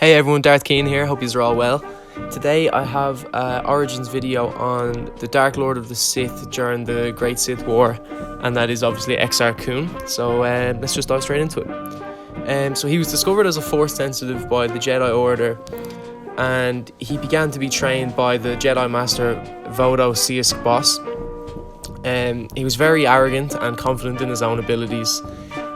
Hey everyone, Darth here, hope you're all well. Today I have Origins video on the Dark Lord of the Sith during the Great Sith War, and that is obviously Exar Kun, so let's just dive straight into it. So he was discovered as a Force sensitive by the Jedi Order, and he began to be trained by the Jedi Master Vodo Sisk Boss. He was very arrogant and confident in his own abilities,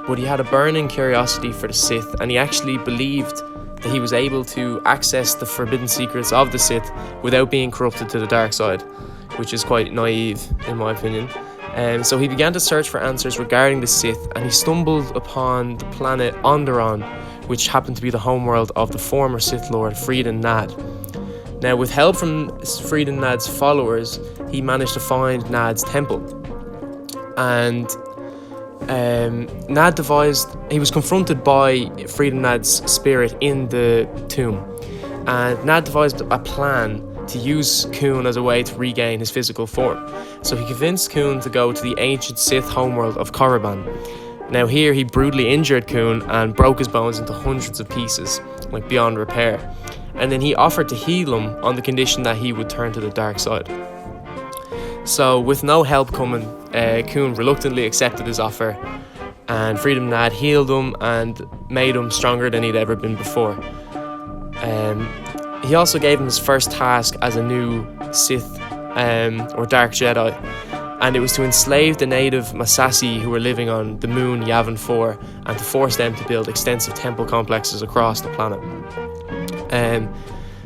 but he had a burning curiosity for the Sith, and he actually believed that he was able to access the forbidden secrets of the Sith without being corrupted to the dark side, which is quite naive in my opinion. So he began to search for answers regarding the Sith, and he stumbled upon the planet Onderon, which happened to be the homeworld of the former Sith Lord Freedon Nad. Now, with help from Freedon Nad's followers, he managed to find Nad's temple, and he was confronted by Freedon Nad's spirit in the tomb, and Nad devised a plan to use Kun as a way to regain his physical form. So he convinced Kun to go to the ancient Sith homeworld of Korriban. Now here he brutally injured Kun and broke his bones into hundreds of pieces, like beyond repair. And then he offered to heal him on the condition that he would turn to the dark side. So with no help coming, Kun reluctantly accepted his offer, and Freedon Nad healed him and made him stronger than he'd ever been before. He also gave him his first task as a new Sith or Dark Jedi, and it was to enslave the native Masasi who were living on the moon Yavin 4 and to force them to build extensive temple complexes across the planet.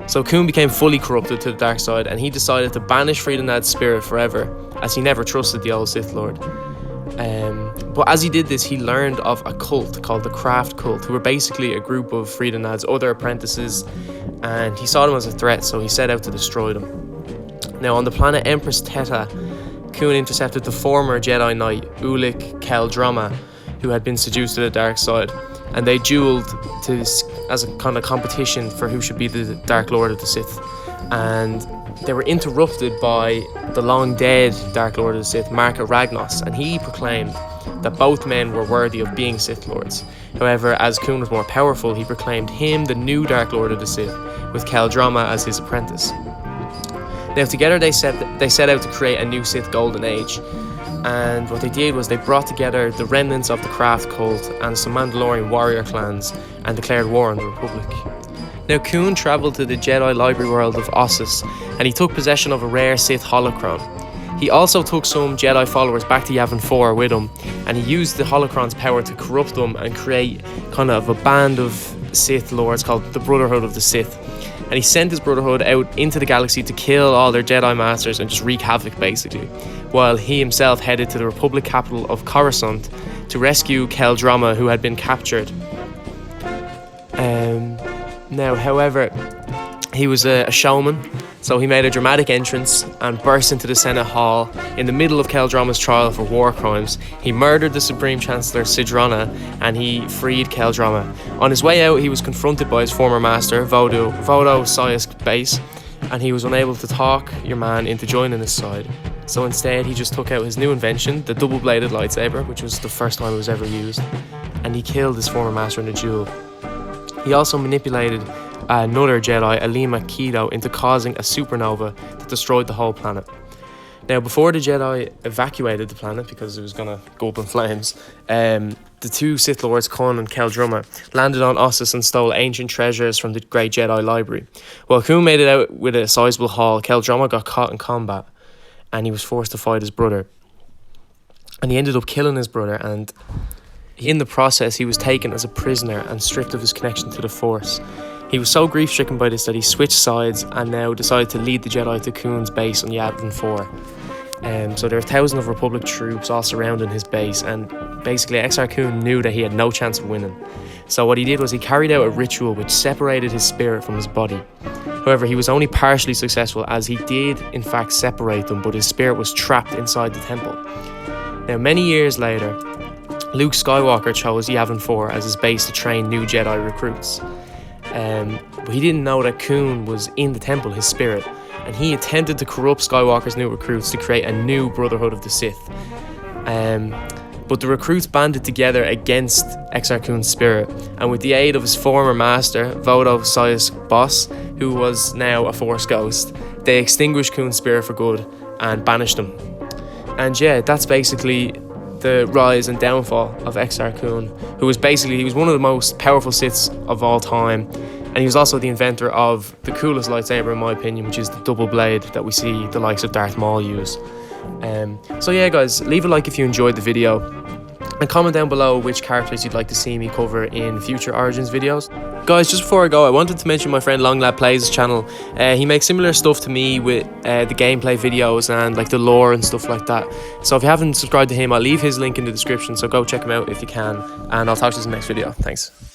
So Kun became fully corrupted to the dark side, and he decided to banish Freedon Nad's spirit forever, as he never trusted the old Sith Lord. But as he did this, he learned of a cult called the Craft Cult, who were basically a group of Freedon Nad's other apprentices, and he saw them as a threat, so he set out to destroy them. Now, on the planet Empress Teta, Kun intercepted the former Jedi Knight Ulic Keldroma, who had been seduced to the dark side, and they dueled as a kind of competition for who should be the Dark Lord of the Sith. And they were interrupted by the long dead Dark Lord of the Sith, Marka Ragnos, and he proclaimed that both men were worthy of being Sith Lords. However, as Kun was more powerful, he proclaimed him the new Dark Lord of the Sith, with Keldroma as his apprentice. Now together they set out to create a new Sith Golden Age, and what they did was they brought together the remnants of the Craft Cult and some Mandalorian warrior clans and declared war on the Republic. Now Kun travelled to the Jedi library world of Ossus, and he took possession of a rare Sith holocron. He also took some Jedi followers back to Yavin 4 with him, and he used the holocron's power to corrupt them and create kind of a band of Sith Lords called the Brotherhood of the Sith. And he sent his Brotherhood out into the galaxy to kill all their Jedi Masters and just wreak havoc basically, while he himself headed to the Republic capital of Coruscant to rescue Keldroma, who had been captured. Now, however, he was a showman, so he made a dramatic entrance and burst into the Senate Hall in the middle of Keldroma's trial for war crimes. He murdered the Supreme Chancellor Sidrona, and he freed Keldroma. On his way out, he was confronted by his former master, Vodo Sisk Base, and he was unable to talk your man into joining his side. So instead, he just took out his new invention, the double-bladed lightsaber, which was the first time it was ever used, and he killed his former master in a duel. He also manipulated another Jedi, Alima Keto, into causing a supernova that destroyed the whole planet. Now, before the Jedi evacuated the planet because it was going to go up in flames, the two Sith Lords, Kun and Keldroma, landed on Ossus and stole ancient treasures from the Great Jedi Library. While Kun made it out with a sizable haul, Keldroma got caught in combat, and he was forced to fight his brother. And he ended up killing his brother, and in the process, he was taken as a prisoner and stripped of his connection to the Force. He was so grief-stricken by this that he switched sides and now decided to lead the Jedi to Kun's base on Yavin 4. So there were thousands of Republic troops all surrounding his base, and basically Exar Kun knew that he had no chance of winning. So what he did was he carried out a ritual which separated his spirit from his body. However, he was only partially successful, as he did in fact separate them, but his spirit was trapped inside the temple. Now, many years later, Luke Skywalker chose Yavin 4 as his base to train new Jedi recruits. But he didn't know that Kun was in the temple, his spirit, and he attempted to corrupt Skywalker's new recruits to create a new Brotherhood of the Sith. But the recruits banded together against Exar Kun's spirit, and with the aid of his former master, Vodo Sius Boss, who was now a Force ghost, they extinguished Kun's spirit for good and banished him. And yeah, that's basically the rise and downfall of Exar Kun, who was he was one of the most powerful Siths of all time, and he was also the inventor of the coolest lightsaber in my opinion, which is the double blade that we see the likes of Darth Maul use. So yeah guys, leave a like if you enjoyed the video, and comment down below which characters you'd like to see me cover in future Origins videos. Guys, just before I go, I wanted to mention my friend Longlad Plays' channel. He makes similar stuff to me with the gameplay videos and like the lore and stuff like that. So if you haven't subscribed to him, I'll leave his link in the description, so go check him out if you can, and I'll talk to you in the next video. Thanks.